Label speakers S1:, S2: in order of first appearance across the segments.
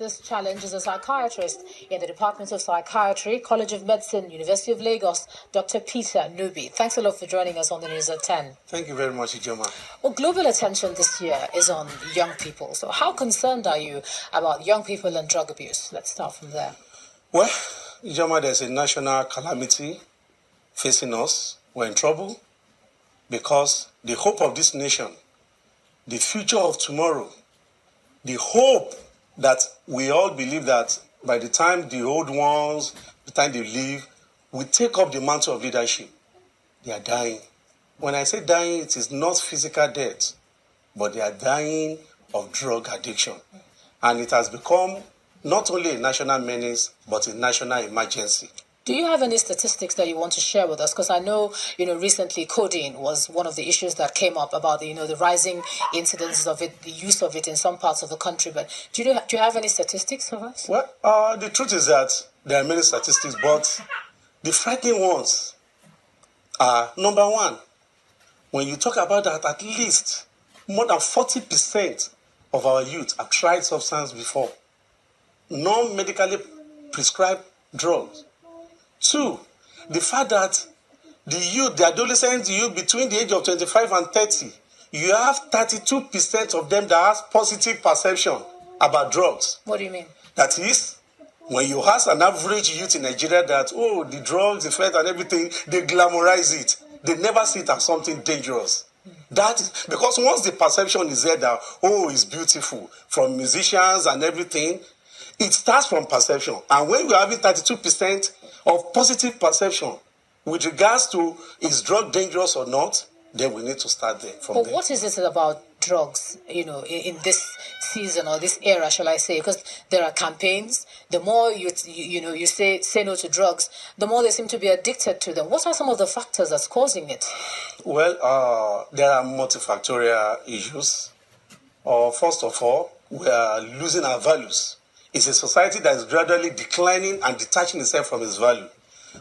S1: This challenge is a psychiatrist in the Department of Psychiatry, College of Medicine, University of Lagos, Dr. Peter Nubi. Thanks a lot for joining us on the news at 10.
S2: Thank you very much, Ijoma.
S1: Well, global attention this year is on young people. So how concerned are you about young people and drug abuse? Let's start from there.
S2: Well, Ijoma, there's a national calamity facing us. We're in trouble because the hope of this nation, the future of tomorrow, the hope that we all believe that by the time the old ones, the time they leave, we take up the mantle of leadership. They are dying. When I say dying, it is not physical death, but they are dying of drug addiction. And it has become not only a national menace, but a national emergency.
S1: Do you have any statistics that you want to share with us? Because I know, recently codeine was one of the issues that came up about the rising incidence of it, the use of it in some parts of the country. But do you have any statistics for us?
S2: Well, the truth is that there are many statistics, but the frightening ones are, number one, when you talk about that, at least more than 40% of our youth have tried substance before, non-medically prescribed drugs. Two, the fact that the adolescent youth between the age of 25 and 30, you have 32% of them that have positive perception about drugs.
S1: What do you mean? That
S2: is, when you ask an average youth in Nigeria that, the drugs, the effect and everything, they glamorize it. They never see it as something dangerous. That is, because once the perception is there that, it's beautiful, from musicians and everything, it starts from perception. And when you're having 32% of positive perception with regards to is drug dangerous or not, then we need to start there.
S1: But what is it about drugs, in this season or this era, shall I say? Because there are campaigns. The more you say no to drugs, the more they seem to be addicted to them. What are some of the factors that's causing it?
S2: Well, there are multifactorial issues. First of all, we are losing our values. It's a society that is gradually declining and detaching itself from its value.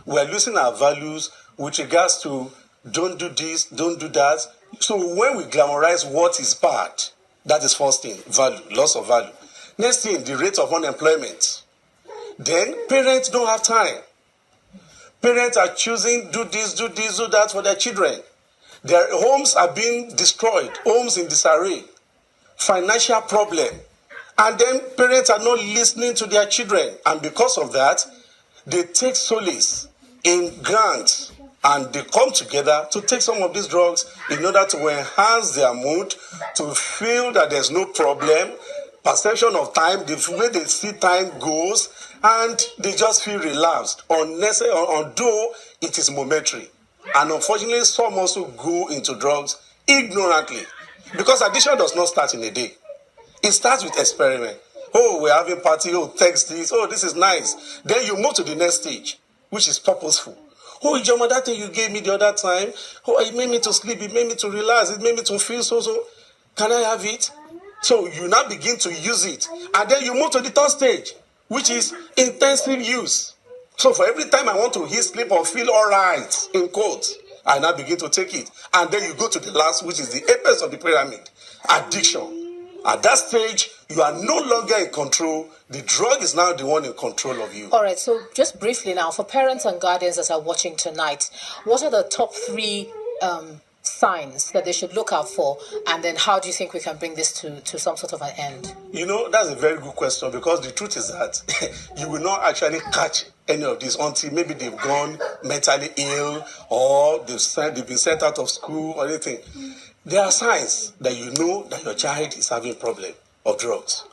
S2: We are losing our values with regards to don't do this, don't do that. So when we glamorize what is bad, that is first thing, value, loss of value. Next thing, the rate of unemployment. Then parents don't have time. Parents are choosing do this, do that for their children. Their homes are being destroyed, homes in disarray, financial problem. And then parents are not listening to their children. And because of that, they take solace in grants. And they come together to take some of these drugs in order to enhance their mood, to feel that there's no problem, perception of time, the way they see time goes, and they just feel relaxed, although it is momentary. And unfortunately, some also go into drugs ignorantly. Because addiction does not start in a day. It starts with experiment. We're having party. Text this. This is nice. Then you move to the next stage, which is purposeful. Ijoma, that thing you gave me the other time. It made me to sleep. It made me to relax. It made me to feel so. Can I have it? So you now begin to use it. And then you move to the third stage, which is intensive use. So for every time I want to hear, sleep, or feel all right, in quotes, I now begin to take it. And then you go to the last, which is the apex of the pyramid, addiction. At that stage, you are no longer in control. The drug is now the one in control of you.
S1: All right, so just briefly now, for parents and guardians that are watching tonight, what are the top 3 signs that they should look out for? And then how do you think we can bring this to some sort of an end?
S2: That's a very good question, because the truth is that you will not actually catch any of this until maybe they've gone mentally ill or they've been sent out of school or anything. There are signs that you know that your child is having a problem of drugs.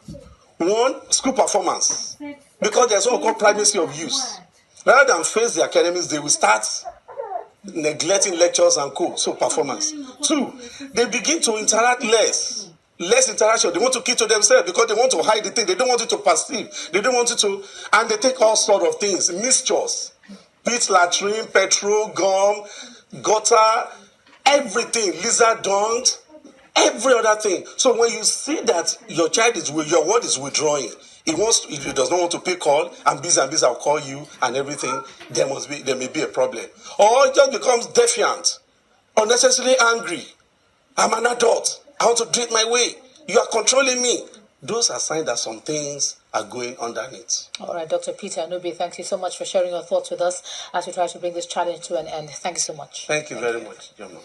S2: One, school performance. Because there's what we call primacy of use. Rather than face the academics, they will start neglecting lectures and co. So performance. Two, they begin to interact less. Less interaction. They want to keep to themselves because they want to hide the thing. They don't want it to perceive. They don't want it to... And they take all sort of things. Mixtures. Pit latrine, petrol, gum, gutter... Everything, lizard dung, every other thing. So when you see that your word is withdrawing, it does not want to pick call, and busy I'll call you and everything, there may be a problem. Or it just becomes defiant, unnecessarily angry. I'm an adult. I want to do it my way. You are controlling me. Those are signs that some things are going underneath.
S1: All right, Dr. Peter Nubi, thank you so much for sharing your thoughts with us as we try to bring this challenge to an end. Thank you so much.
S2: Thank you very much, Joma.